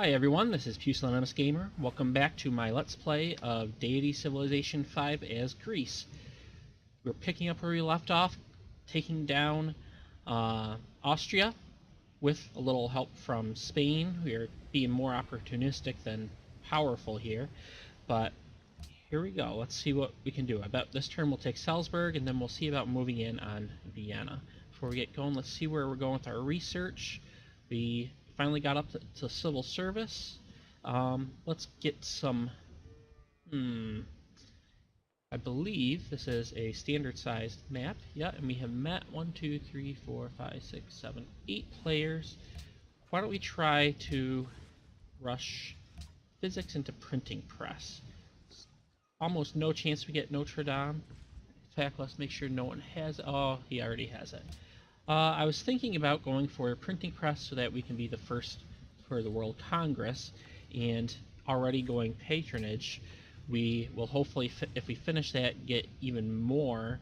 Hi everyone, this is Pusillanimous Gamer. Welcome back to my Let's Play of Deity Civilization 5 as Greece. We're picking up where we left off, taking down Austria with a little help from Spain. We are being more opportunistic than powerful here, but here we go. Let's see what we can do. I bet this turn we'll take Salzburg, and then we'll see about moving in on Vienna. Before we get going, let's see where we're going with our research. We finally got up to civil service. Let's get some... I believe this is a standard sized map. Yeah, and we have met 1, 2, 3, 4, 5, 6, 7, 8 players. Why don't we try to rush physics into printing press? Almost no chance we get Notre Dame. In fact, let's make sure no one has... Oh, he already has it. I was thinking about going for a printing press so that we can be the first for the World Congress, and already going patronage. We will hopefully, if we finish that, get even more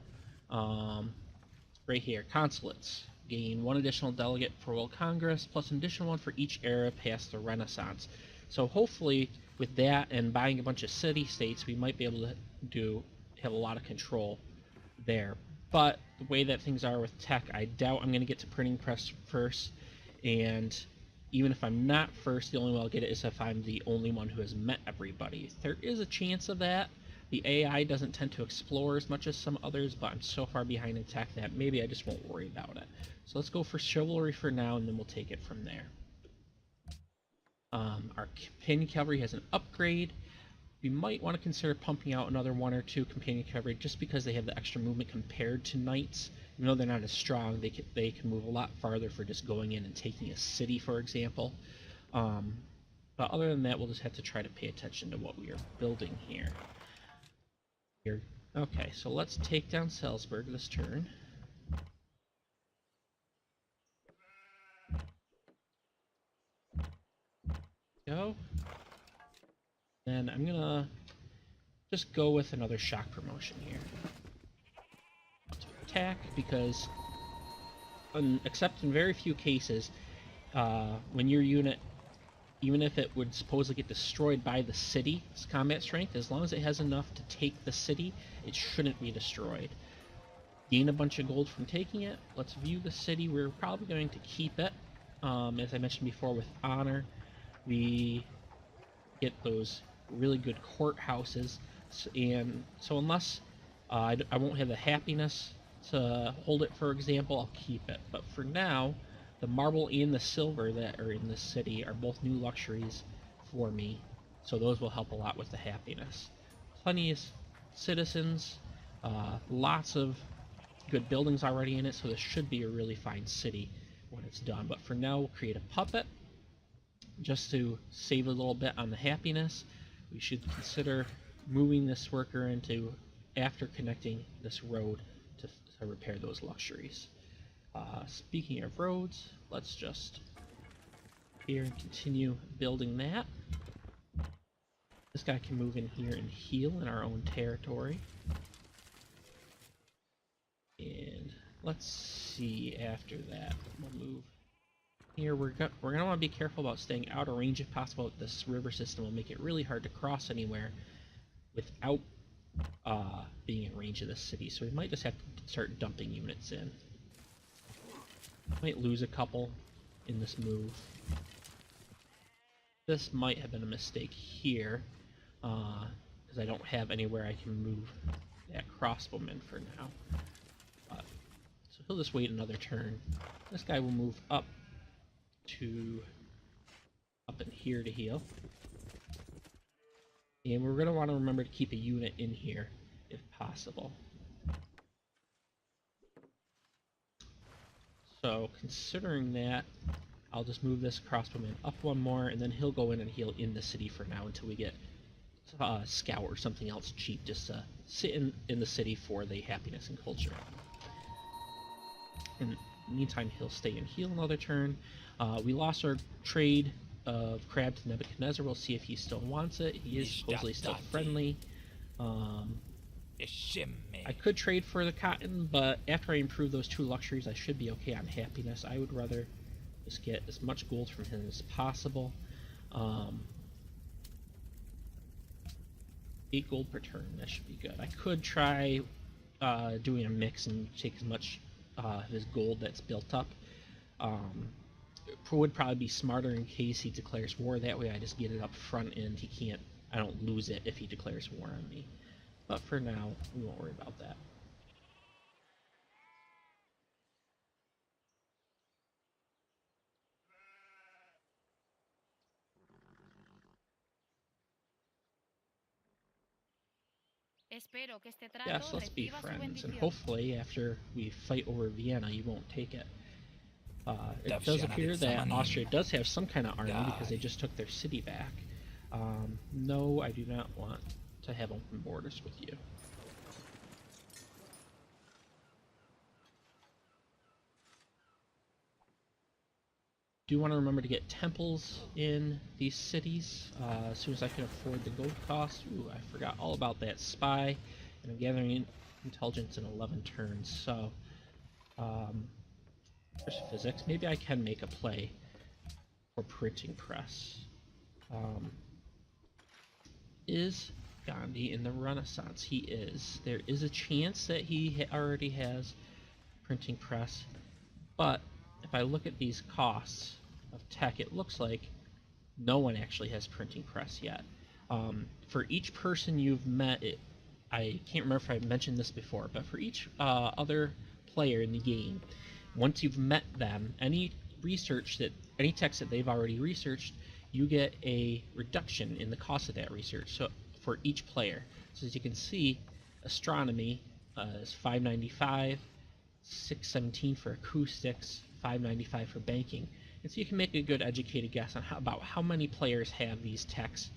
right here, consulates. Gain 1 additional delegate for World Congress, plus an additional one for each era past the Renaissance. So hopefully, with that and buying a bunch of city-states, we might be able to have a lot of control there. But the way that things are with tech, I doubt I'm going to get to printing press first, and even if I'm not first, the only way I'll get it is if I'm the only one who has met everybody. There is a chance of that. The AI doesn't tend to explore as much as some others, but I'm so far behind in tech that maybe I just won't worry about it. So let's go for chivalry for now, and then we'll take it from there. Our companion cavalry has an upgrade. We might want to consider pumping out another 1 or 2 companion cavalry just because they have the extra movement compared to knights. Even though they're not as strong, they can move a lot farther for just going in and taking a city, for example. But other than that, we'll just have to try to pay attention to what we are building here. Okay, so let's take down Salzburg this turn. Go. And I'm gonna just go with another shock promotion here. To attack, because except in very few cases, when your unit, even if it would supposedly get destroyed by the city's combat strength, as long as it has enough to take the city, it shouldn't be destroyed. Gain a bunch of gold from taking it. Let's view the city. We're probably going to keep it. As I mentioned before, with honor, we get those really good courthouses, and so unless I won't have the happiness to hold it, for example, I'll keep it. But for now, the marble and the silver that are in this city are both new luxuries for me, so those will help a lot with the happiness. Plenty of citizens, lots of good buildings already in it, so this should be a really fine city when it's done. But for now, we'll create a puppet just to save a little bit on the happiness. We should consider moving this worker into after connecting this road to repair those luxuries. Speaking of roads, let's just here and continue building that. This guy can move in here and heal in our own territory. And let's see, after that, we'll move here. We're going to want to be careful about staying out of range if possible. This river system will make it really hard to cross anywhere without being in range of the city, so we might just have to start dumping units in. Might lose a couple in this move. This might have been a mistake here, because I don't have anywhere I can move that crossbowman for now. So he'll just wait another turn. This guy will move up in here to heal. And we're going to want to remember to keep a unit in here if possible. So considering that, I'll just move this crossbowman up 1 more, and then he'll go in and heal in the city for now until we get Scout or something else cheap just to sit in the city for the happiness and culture. In the meantime, he'll stay and heal another turn. We lost our trade of crab to Nebuchadnezzar. We'll see if he still wants it. He is supposedly still friendly. I could trade for the cotton, but after I improve those 2 luxuries, I should be okay on happiness. I would rather just get as much gold from him as possible. Um, 8 gold per turn, that should be good. I could try doing a mix and take as much of his gold that's built up. Would probably be smarter in case he declares war. That way I just get it up front and I don't lose it if he declares war on me. But for now, we won't worry about that. Yes, let's be friends, and hopefully after we fight over Vienna, you won't take it. It does appear that Austria does have some kind of army because they just took their city back. No, I do not want to have open borders with you. Do want to remember to get temples in these cities as soon as I can afford the gold cost. Ooh, I forgot all about that spy, and I'm gathering intelligence in 11 turns. So, there's physics. Maybe I can make a play for printing press. Is Gandhi in the Renaissance? He is. There is a chance that he already has printing press, but if I look at these costs of tech, it looks like no one actually has printing press yet. For each person you've met, I can't remember if I mentioned this before, but for each other player in the game, once you've met them, any text that they've already researched, you get a reduction in the cost of that research. So for each player, so as you can see, astronomy is $5.95, $6.17 for acoustics, $5.95 for banking. And so you can make a good educated guess on about how many players have these techs,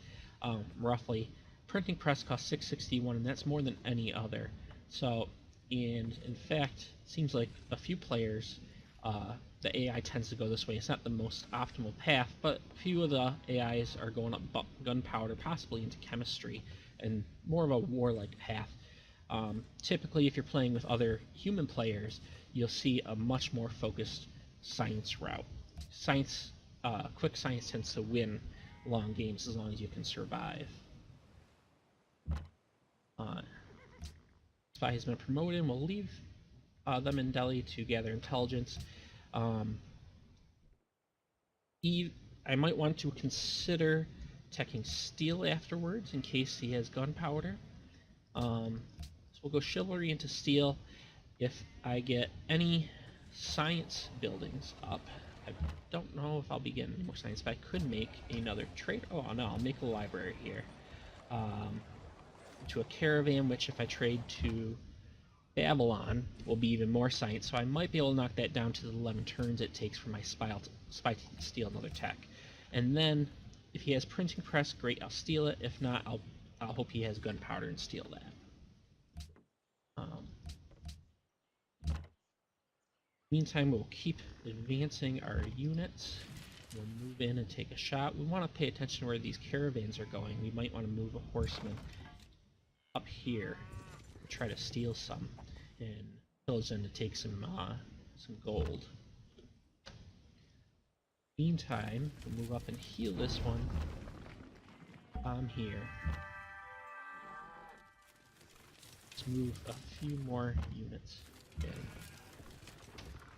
roughly. Printing press costs $6.61, and that's more than any other. So, and in fact, it seems like a few players, the AI tends to go this way. It's not the most optimal path, but a few of the AIs are going up gunpowder, possibly into chemistry, and more of a warlike path. Typically, if you're playing with other human players, you'll see a much more focused science route. Quick science tends to win long games as long as you can survive. Spy has been promoted, and we'll leave them in Delhi to gather intelligence. I might want to consider teching steel afterwards in case he has gunpowder. So we'll go chivalry into steel. If I get any science buildings up, I don't know if I'll be getting any more science, but I could make another trade. Oh no, I'll make a library here. To a caravan, which if I trade to Babylon will be even more science, so I might be able to knock that down to the 11 turns it takes for my spy to steal another tech. And then if he has printing press, great, I'll steal it. If not, I'll hope he has gunpowder and steal that. Meantime, we'll keep advancing our units. We'll move in and take a shot. We want to pay attention to where these caravans are going. We might want to move a horseman up here, try to steal some, and pillage them to take some gold. Meantime, we'll move up and heal this one. I'm here. Let's move a few more units in.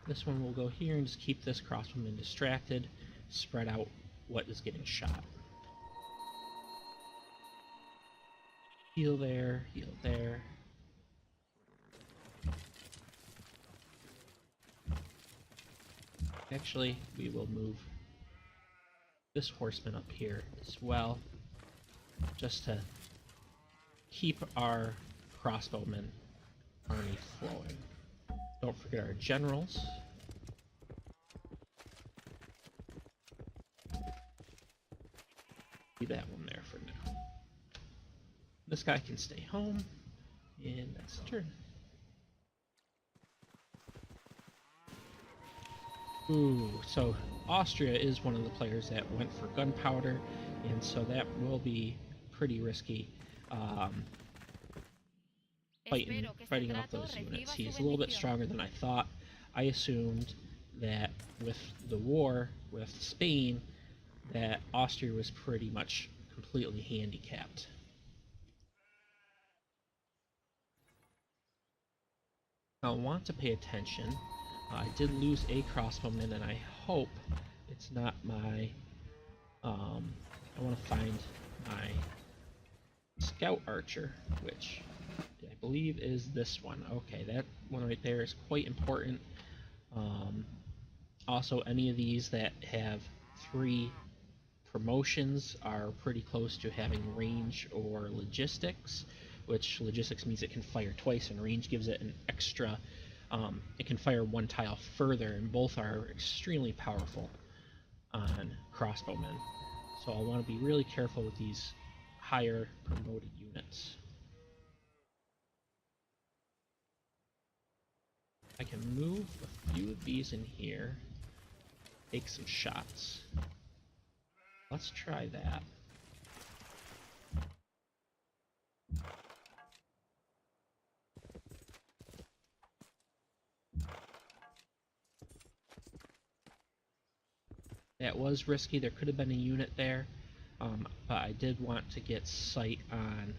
This one will go here and just keep this crossbowman distracted, spread out what is getting shot. Heal there, heal there. Actually, we will move this horseman up here as well, just to keep our crossbowmen army flowing. Don't forget our generals. Leave that one there for now. This guy can stay home, and that's the turn. Ooh, so Austria is one of the players that went for gunpowder, and so that will be pretty risky. Fighting off those units. He's a little bit stronger than I thought. I assumed that with the war with Spain, that Austria was pretty much completely handicapped. I want to pay attention. I did lose a crossbowman, and I hope it's not my... I want to find my scout archer, which I believe is this one. Okay, that one right there is quite important. Also, any of these that have 3 promotions are pretty close to having range or logistics, which logistics means it can fire twice, and range gives it an extra, it can fire 1 tile further, and both are extremely powerful on crossbowmen. So I'll want to be really careful with these higher promoted units. I can move a few of these in here, take some shots. Let's try that. That was risky. There could have been a unit there, but I did want to get sight on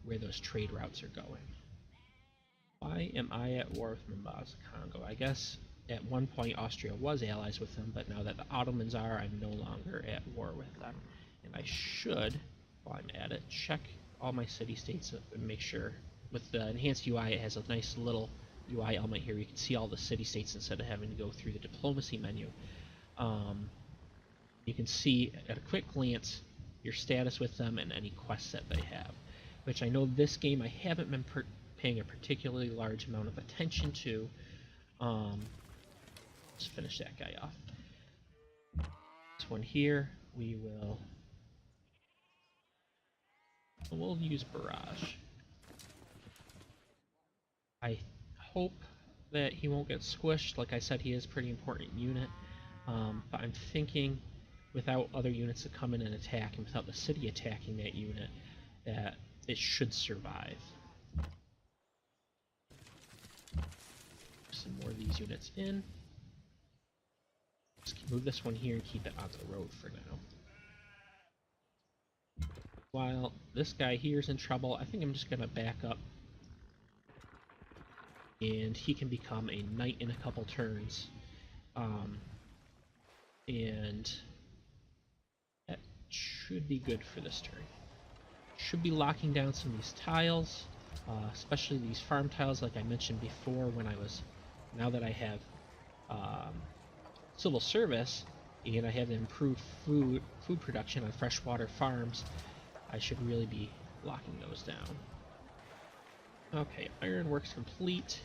where those trade routes are going. Why am I at war with Mombasa, Congo? I guess at one point Austria was allies with them, but now that the Ottomans are, I'm no longer at war with them. And I should, while I'm at it, check all my city-states and make sure. With the enhanced UI, it has a nice little UI element here. You can see all the city-states instead of having to go through the diplomacy menu. You can see at a quick glance your status with them and any quests that they have, which I know this game I haven't been paying a particularly large amount of attention to. Let's finish that guy off. This one here, we'll use barrage. I hope that he won't get squished. Like I said, he is a pretty important unit, but I'm thinking without other units to come in and attack, and without the city attacking that unit, that it should survive. Some more of these units in. Just move this one here and keep it on the road for now. While this guy here is in trouble, I think I'm just going to back up. And he can become a knight in a couple turns. And that should be good for this turn. Should be locking down some of these tiles, especially these farm tiles like I mentioned before now that I have civil service and I have improved food production on freshwater farms, I should really be locking those down. Okay, ironworks complete.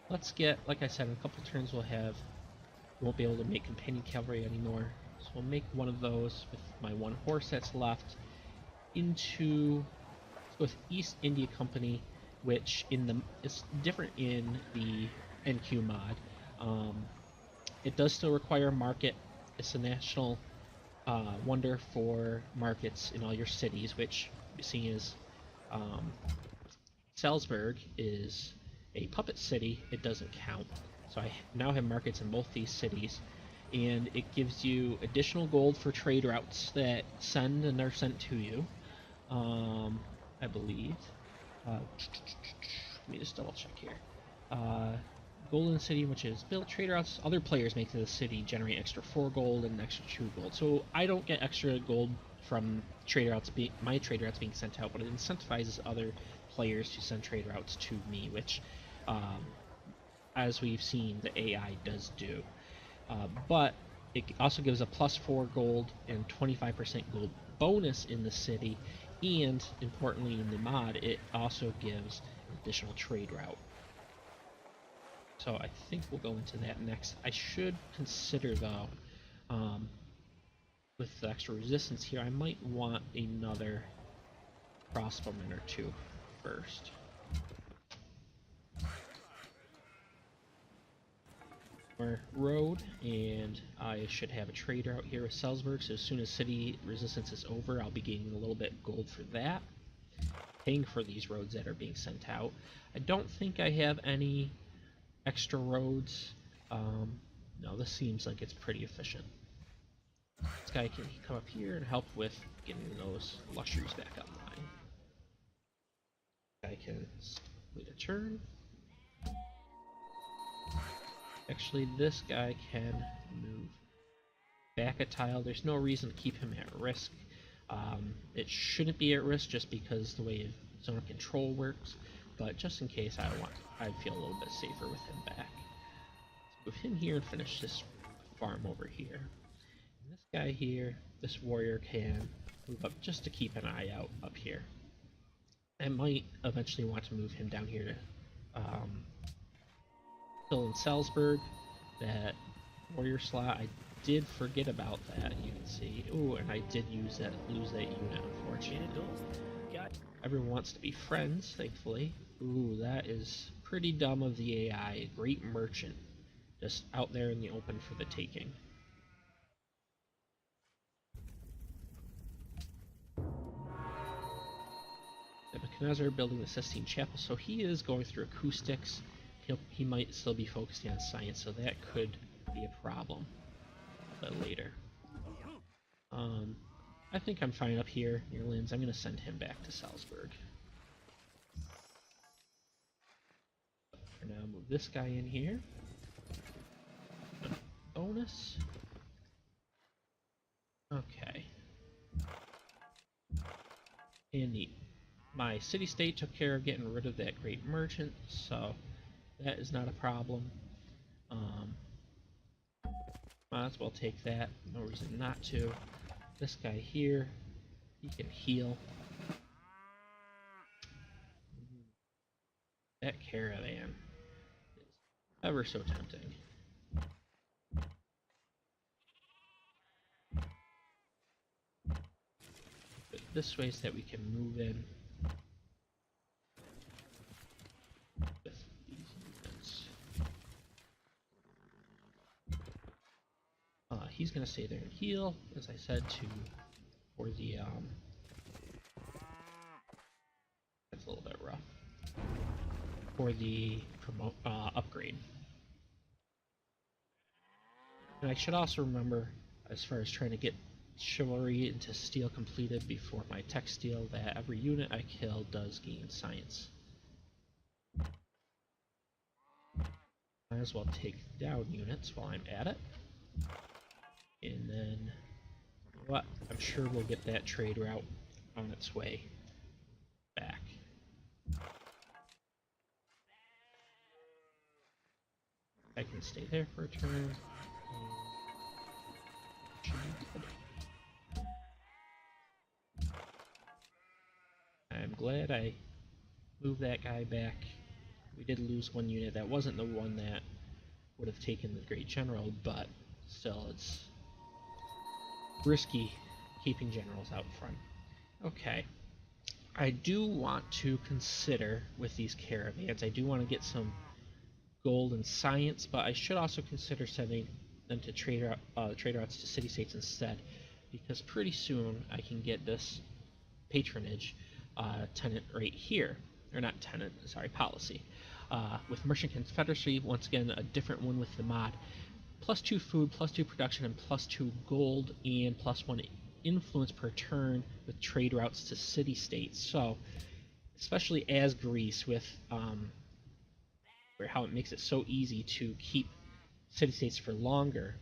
Let's get, like I said, in a couple turns we won't be able to make companion cavalry anymore. So we'll make one of those with my 1 horse that's left into with East India Company, which is different in the NQ mod. It does still require a market. It's a national wonder for markets in all your cities, which you see is Salzburg is a puppet city. It doesn't count. So I now have markets in both these cities, and it gives you additional gold for trade routes that send and are sent to you. I believe. Let me just double check here. Golden City, which is built trade routes. Other players make to the city generate extra 4 gold and extra 2 gold. So I don't get extra gold from trade routes my trade routes being sent out, but it incentivizes other players to send trade routes to me, which, as we've seen, the AI does do. But it also gives a plus 4 gold and 25% gold bonus in the city, and importantly in the mod, it also gives an additional trade route. So I think we'll go into that next. I should consider, though, with the extra resistance here, I might want another crossbowman or 2 first. More road, and I should have a trade route here with Salzburg, so as soon as city resistance is over, I'll be gaining a little bit of gold for that, paying for these roads that are being sent out. I don't think I have any extra roads No, this seems like it's pretty efficient. This guy can come up here and help with getting those luxuries back online. Guy can wait a turn. Actually, this guy can move back a tile. There's no reason to keep him at risk. It shouldn't be at risk just because the way zone of control works, but just in case I'd feel a little bit safer with him back. Let's move him here and finish this farm over here. And this guy here, this warrior can move up just to keep an eye out up here. I might eventually want to move him down here to fill in Salzburg, that warrior slot. I did forget about that, you can see. Ooh, and I did lose that unit, unfortunately. Everyone wants to be friends, thankfully. Ooh, that is pretty dumb of the AI. A great merchant, just out there in the open for the taking. Nebuchadnezzar building the Sistine Chapel, so he is going through acoustics. He might still be focusing on science, so that could be a problem a bit later. I think I'm fine up here near Linz. I'm going to send him back to Salzburg. For now, move this guy in here. Bonus. Okay. And my city-state took care of getting rid of that great merchant, so that is not a problem. Might as well take that. No reason not to. This guy here, he can heal. That caravan is ever so tempting. But this way so that we can move in with these units. He's gonna stay there and heal, as I said, for the that's a little bit rough. For the upgrade. And I should also remember, as far as trying to get chivalry into steel completed before my tech steel, that every unit I kill does gain science. Might as well take down units while I'm at it. And then, you know what? I'm sure we'll get that trade route on its way back. I can stay there for a turn. Should be good. I'm glad I moved that guy back. We did lose one unit. That wasn't the one that would have taken the Great General, but still, it's risky keeping generals out front. Okay. I do want to consider, with these caravans, I do want to get some gold and science, but I should also consider sending them to trade routes to city-states instead, because pretty soon I can get this patronage tenant right here. Or not tenant, sorry, policy. With Merchant Confederacy, once again, a different one with the mod. +2 food, +2 production, and +2 gold, and +1 influence per turn with trade routes to city-states. So, especially as Greece, with where how it makes it so easy to keep city-states for longer,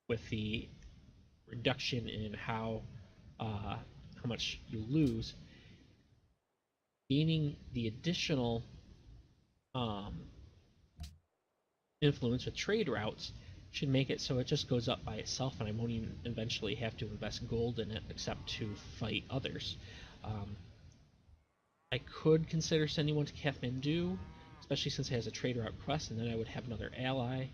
with the reduction in how much you lose, gaining the additional influence with trade routes should make it so it just goes up by itself, and I won't even eventually have to invest gold in it except to fight others. I could consider sending one to Kathmandu, especially since it has a trade route quest, and then I would have another ally.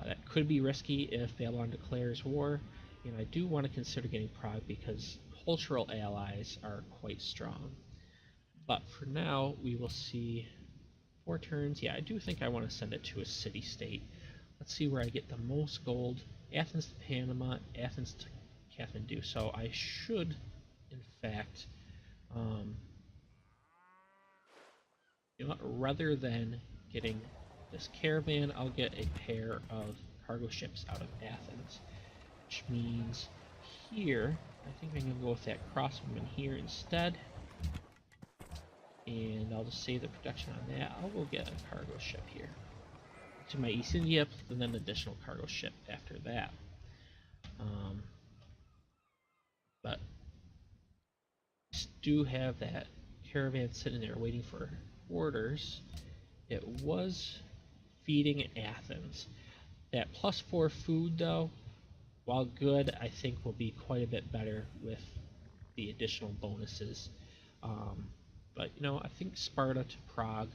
That could be risky if Babylon declares war, and I do want to consider getting Prague because cultural allies are quite strong. But for now, we will see 4 turns. Yeah, I do think I want to send it to a city-state. Let's see where I get the most gold. Athens to Panama, Athens to Kathmandu. So I should, in fact, you know what, rather than getting this caravan, I'll get a pair of cargo ships out of Athens, which means here, I think I'm going to go with that crossbowman here instead. And I'll just save the production on that. I'll go get a cargo ship here to my East India, and then an additional cargo ship after that. But I do have that caravan sitting there waiting for orders. It was feeding Athens. That +4 food, though, while good, I think will be quite a bit better with the additional bonuses. But, you know, I think Sparta to Prague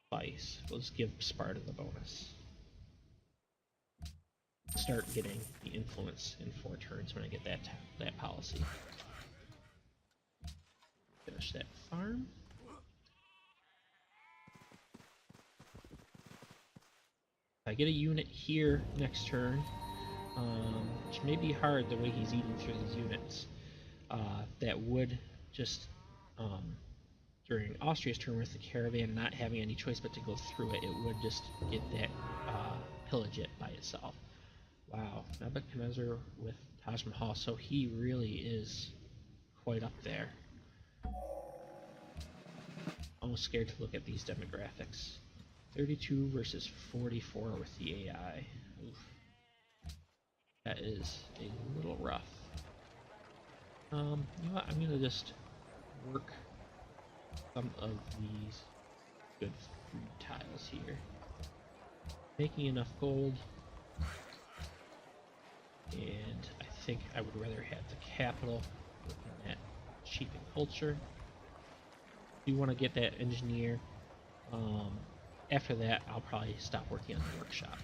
twice. We'll just give Sparta the bonus. Start getting the influence in 4 turns when I get that policy. Finish that farm. I get a unit here next turn, which may be hard the way he's eating through these units. That would just, during Austria's turn with the caravan not having any choice but to go through it, it would just get that, pillage it by itself. Wow, Nebuchadnezzar with Taj Mahal, so he really is quite up there. Almost scared to look at these demographics. 32 versus 44 with the AI. Oof. That is a little rough. You know what? I'm gonna just work some of these good food tiles here. Making enough gold. And I think I would rather have the capital looking at sheep and culture. You want to get that engineer. After that, I'll probably stop working on the workshop.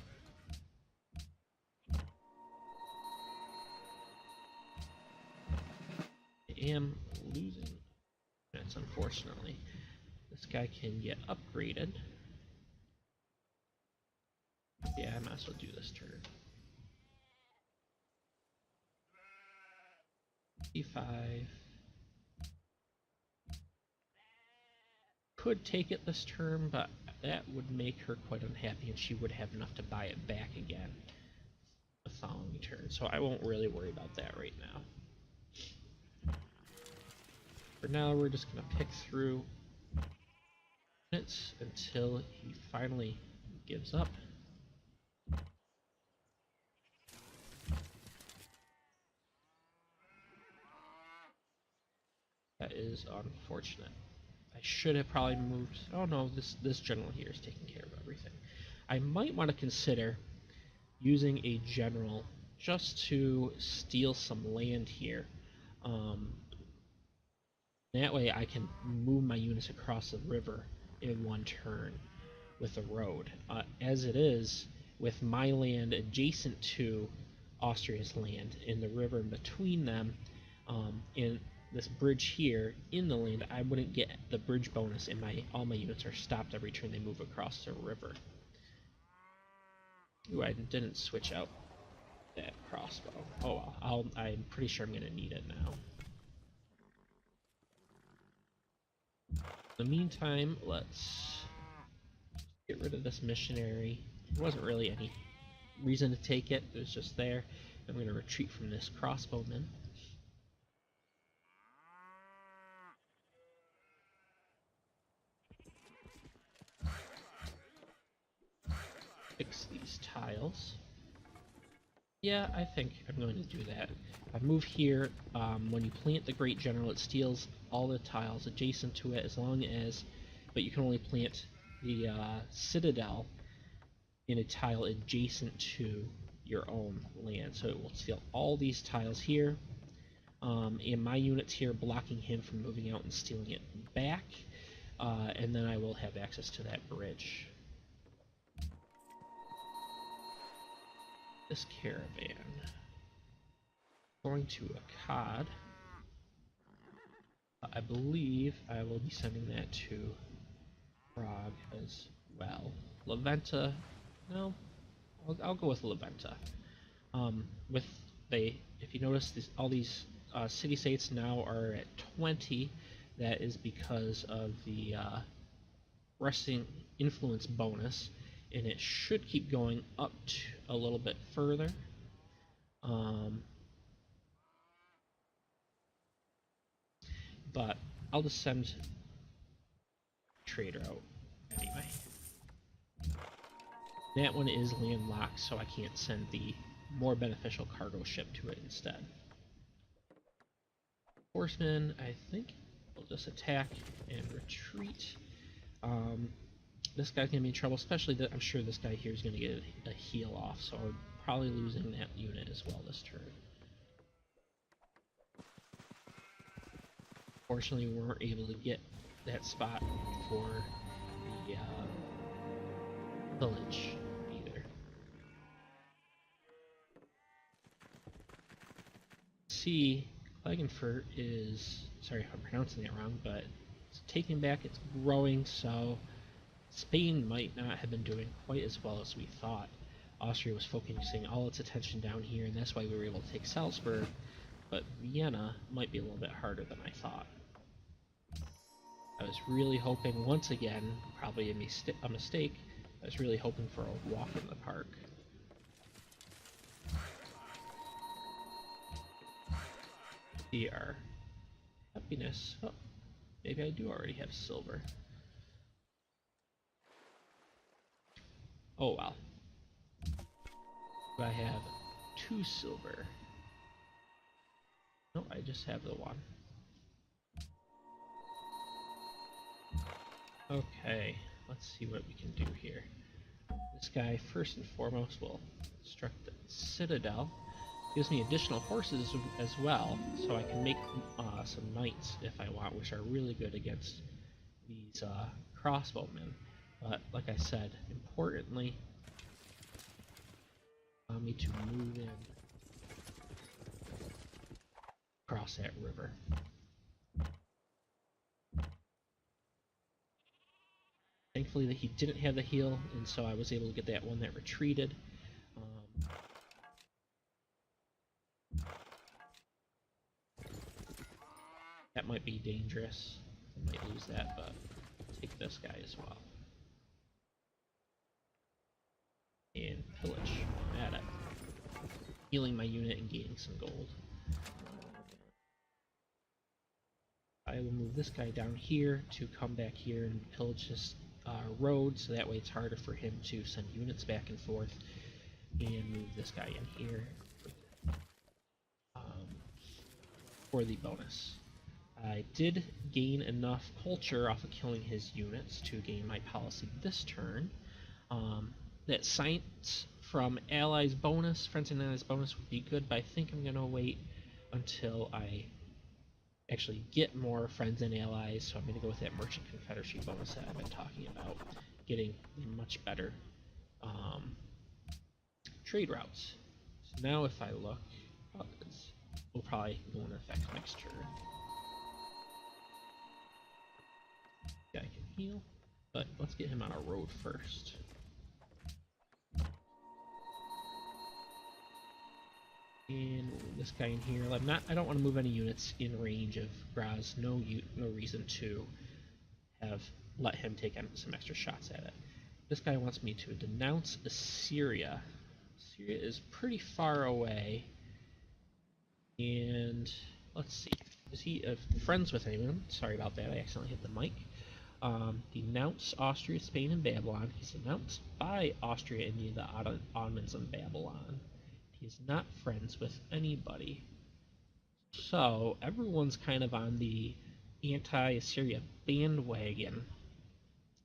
I am losing units, unfortunately. This guy can get upgraded. Yeah, I might as well do this turn. E5. Could take it this turn, but that would make her quite unhappy and she would have enough to buy it back again the following turn. So I won't really worry about that right now. For now, we're just going to pick through units until he finally gives up. That is unfortunate. I should have probably moved. Oh no, this general here is taking care of everything. I might want to consider using a general just to steal some land here. That way I can move my units across the river in one turn with a road. As it is, with my land adjacent to Austria's land in the river in between them, in this bridge here in the land, I wouldn't get the bridge bonus, and all my units are stopped every turn they move across the river. Ooh, I didn't switch out that crossbow. Oh well, I'm pretty sure I'm going to need it now. In the meantime, let's get rid of this missionary. There wasn't really any reason to take it, it was just there. I'm going to retreat from this crossbowman. Fix these tiles. Yeah, I think I'm going to do that. I move here. When you plant the Great General, it steals all the tiles adjacent to it, but you can only plant the Citadel in a tile adjacent to your own land. So it will steal all these tiles here, and my units here blocking him from moving out and stealing it back, and then I will have access to that bridge. This caravan going to Akkad. I believe I will be sending that to Prague as well. Laventa, no, I'll go with Laventa. If you notice, all these city states now are at 20. That is because of the resting influence bonus, and it should keep going up a little bit further. But I'll just send trader out anyway. That one is landlocked, so I can't send the more beneficial cargo ship to it instead. Horsemen, I think, will just attack and retreat. This guy's going to be in trouble, especially that I'm sure this guy here is going to get a heal off, so I'm probably losing that unit as well this turn. Fortunately, we weren't able to get that spot for the village either. See, Klagenfurt is, sorry if I'm pronouncing that wrong, but it's taking back, it's growing, so Spain might not have been doing quite as well as we thought. Austria was focusing all its attention down here, and that's why we were able to take Salzburg, but Vienna might be a little bit harder than I thought. I was really hoping, once again, probably a mistake, I was really hoping for a walk in the park. See our happiness. Oh, maybe I do already have silver. Oh well. Do I have 2 silver? No, I just have the 1. Okay, let's see what we can do here. This guy, first and foremost, will construct the citadel. Gives me additional horses as well, so I can make some knights if I want, which are really good against these crossbowmen. But like I said, importantly, allow me to move in across that river. Thankfully that he didn't have the heal, and so I was able to get that one that retreated. That might be dangerous. I might lose that, but I'll take this guy as well. And pillage. I'm at it. Healing my unit and gaining some gold. I will move this guy down here to come back here and pillage this road, so that way it's harder for him to send units back and forth. And move this guy in here for the bonus. I did gain enough culture off of killing his units to gain my policy this turn. That science from allies bonus, friends and allies bonus would be good, but I think I'm going to wait until I actually get more friends and allies, so I'm going to go with that merchant confederacy bonus that I've been talking about, getting much better trade routes. So now if I look, will probably go into effect next turn. Guy can heal, but let's get him on a road first. And this guy in here. I don't want to move any units in range of Graz. No reason to let him take some extra shots at it. This guy wants me to denounce Assyria. Assyria is pretty far away. And let's see. Is he friends with anyone? Sorry about that. I accidentally hit the mic. Denounce Austria, Spain, and Babylon. He's denounced by Austria, India, the Ottomans, and Babylon. He's not friends with anybody. So everyone's kind of on the anti-Assyria bandwagon.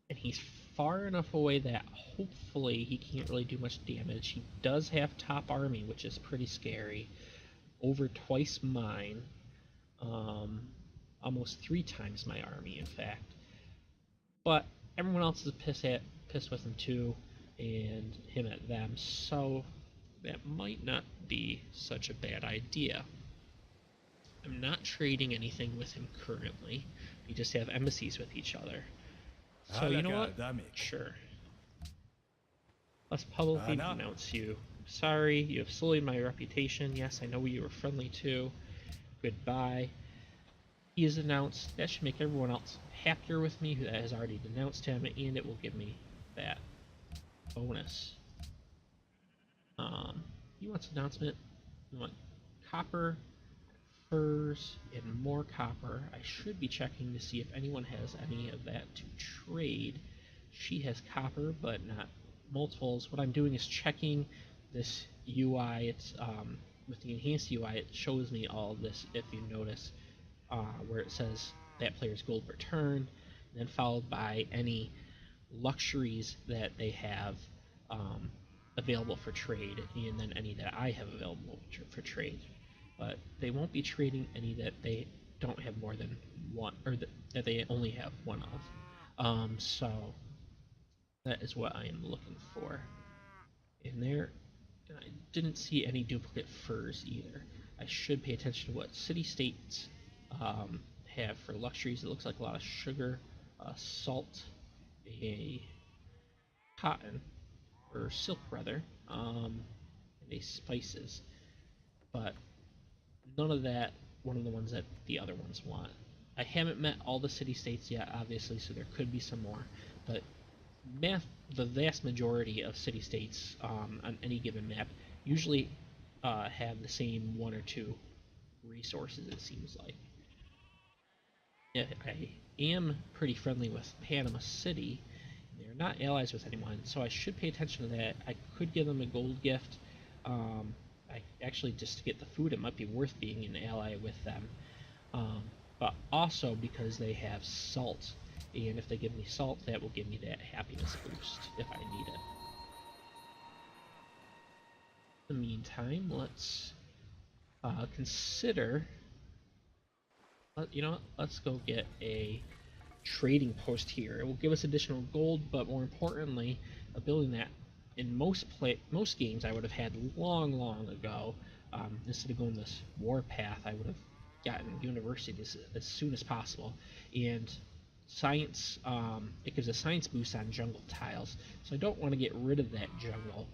And he's far enough away that hopefully he can't really do much damage. He does have top army, which is pretty scary. Over twice mine. Almost 3 times my army, in fact. But everyone else is pissed with him too, and him at them, so that might not be such a bad idea. I'm not trading anything with him currently. We just have embassies with each other. So you know what? Sure. Let's publicly denounce you. Sorry, you have sullied my reputation. Yes, I know you were friendly too. Goodbye. He is denounced. That should make everyone else happier with me who has already denounced him, and it will give me that bonus. He wants announcement. We want copper, furs, and more copper. I should be checking to see if anyone has any of that to trade. She has copper, but not multiples. What I'm doing is checking this UI. It's with the enhanced UI, it shows me all of this. If you notice, where it says that player's gold return, then followed by any luxuries that they have available for trade, and then any that I have available for trade. But they won't be trading any that they don't have more than one, or that they only have one of. So that is what I am looking for. In there, I didn't see any duplicate furs either. I should pay attention to what city-states have for luxuries. It looks like a lot of sugar, salt, a cotton, or silk rather, and a spices. But none of that one of the ones that the other ones want. I haven't met all the city-states yet, obviously, so there could be some more. But the vast majority of city-states on any given map usually have the same one or two resources, it seems like. Yeah, I am pretty friendly with Panama City. They're not allies with anyone, so I should pay attention to that. I could give them a gold gift. I actually, just to get the food, it might be worth being an ally with them. Um, but also because they have salt, and if they give me salt, that will give me that happiness boost if I need it. In the meantime, let's consider. You know what? Let's go get a trading post here. It will give us additional gold, but more importantly, a building that in most games I would have had long ago. Instead of going this war path, I would have gotten university as soon as possible. And science, it gives a science boost on jungle tiles, so I don't want to get rid of that jungle.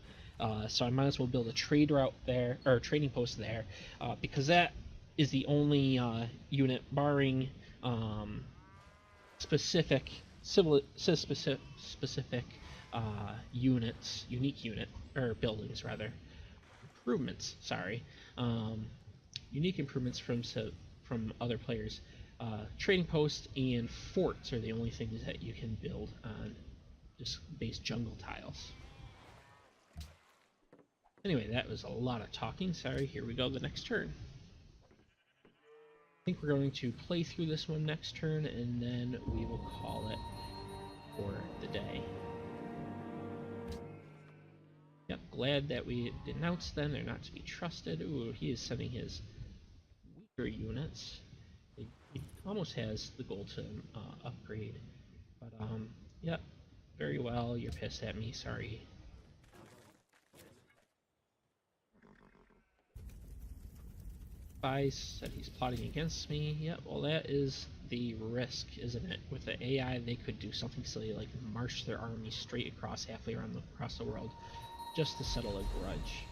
So I might as well build a trade route there, or a trading post there, because that is the only unit, barring specific specific units, unique unit, or buildings rather, improvements. Sorry, unique improvements from other players. Trading posts and forts are the only things that you can build on just base jungle tiles. Anyway, that was a lot of talking. Sorry, here we go, the next turn. I think we're going to play through this one next turn, and then we will call it for the day. Yep, glad that we denounced them. They're not to be trusted. Ooh, he is sending his weaker units. He almost has the gold to upgrade. But, yep, very well. You're pissed at me. Sorry. Spies said he's plotting against me. Yep, well, that is the risk, isn't it? With the AI, they could do something silly like march their army straight across, halfway around across the world, just to settle a grudge.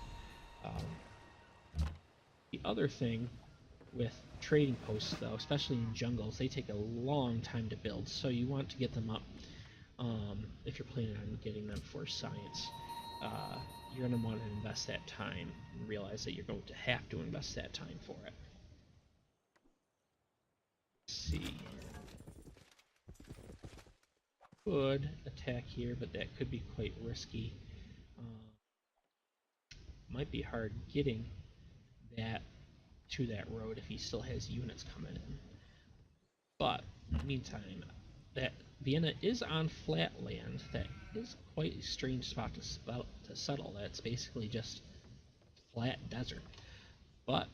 The other thing with trading posts, though, especially in jungles, they take a long time to build, so you want to get them up if you're planning on getting them for science. You're going to want to invest that time and realize that you're going to have to invest that time for it. Let's see. Could attack here, but that could be quite risky. Might be hard getting that to that road if he still has units coming in. But in the meantime, that Vienna is on flat land. That is quite a strange spot to settle. That's basically just flat desert. But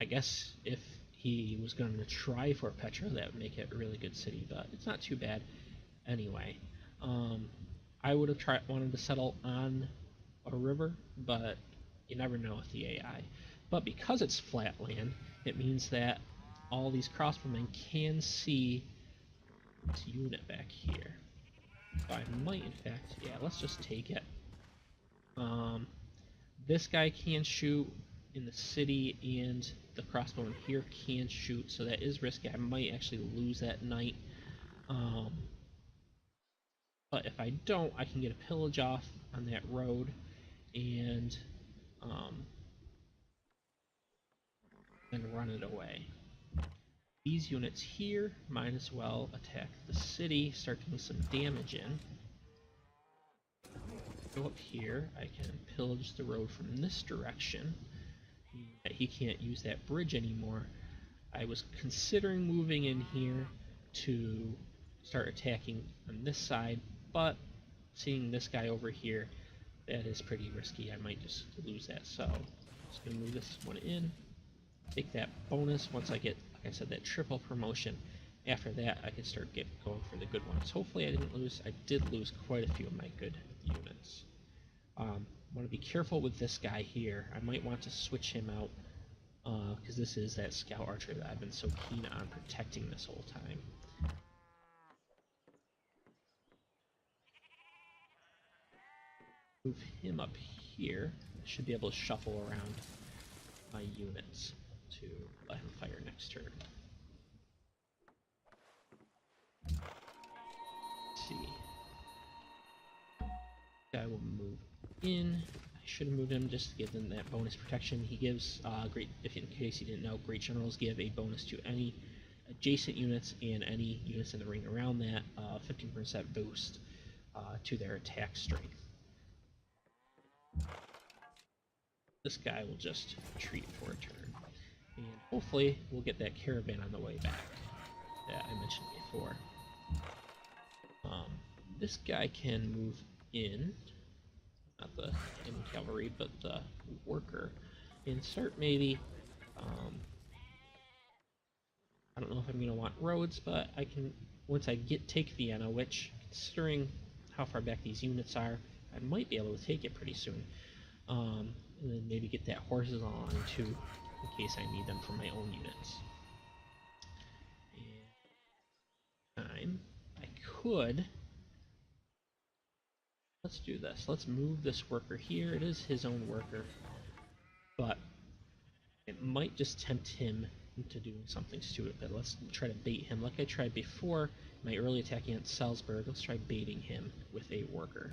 I guess if he was going to try for Petra, that would make it a really good city. But it's not too bad anyway. I would have wanted to settle on a river, but you never know with the AI. But because it's flat land, it means that all these crossbowmen can see this unit back here. So I might, in fact, yeah, let's just take it. This guy can shoot in the city, and the crossbowman here can shoot, so that is risky. I might actually lose that knight. But if I don't, I can get a pillage off on that road and then run it away. These units here might as well attack the city, start doing some damage in. Go up here, I can pillage the road from this direction. He can't use that bridge anymore. I was considering moving in here to start attacking on this side, but seeing this guy over here, that is pretty risky. I might just lose that, so I'm just going to move this one in, take that bonus. Once I get, like I said, that triple promotion, after that I can start going for the good ones. Hopefully I didn't lose. I did lose quite a few of my good units. I want to be careful with this guy here. I might want to switch him out because this is that scout archer that I've been so keen on protecting this whole time. Move him up here. I should be able to shuffle around my units to let him fire next turn. Let's see. Guy will move in. I should have moved him just to give them that bonus protection. He gives great, if in case you didn't know, great generals give a bonus to any adjacent units and any units in the ring around that, 15% boost to their attack strength. This guy will just retreat for a turn, and hopefully we'll get that caravan on the way back that I mentioned before. This guy can move in, not the cavalry, but the worker, and start maybe, I don't know if I'm going to want roads, but I can, once I take Vienna, which, considering how far back these units are, I might be able to take it pretty soon. And then maybe get that horses on too, in case I need them for my own units. And I could, let's do this. Let's move this worker here. It is his own worker, but it might just tempt him into doing something stupid. But let's try to bait him like I tried before my early attack against Salzburg. Let's try baiting him with a worker.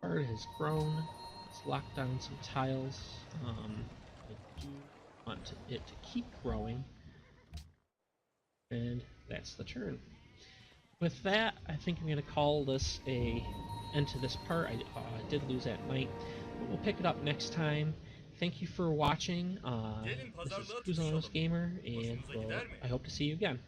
Card has grown. Let's lock down some tiles. I do want it to keep growing. And that's the turn. With that, I think I'm going to call this a end to this part. I did lose that knight, but we'll pick it up next time. Thank you for watching. This is Kuzanos Gamer, and I hope to see you again.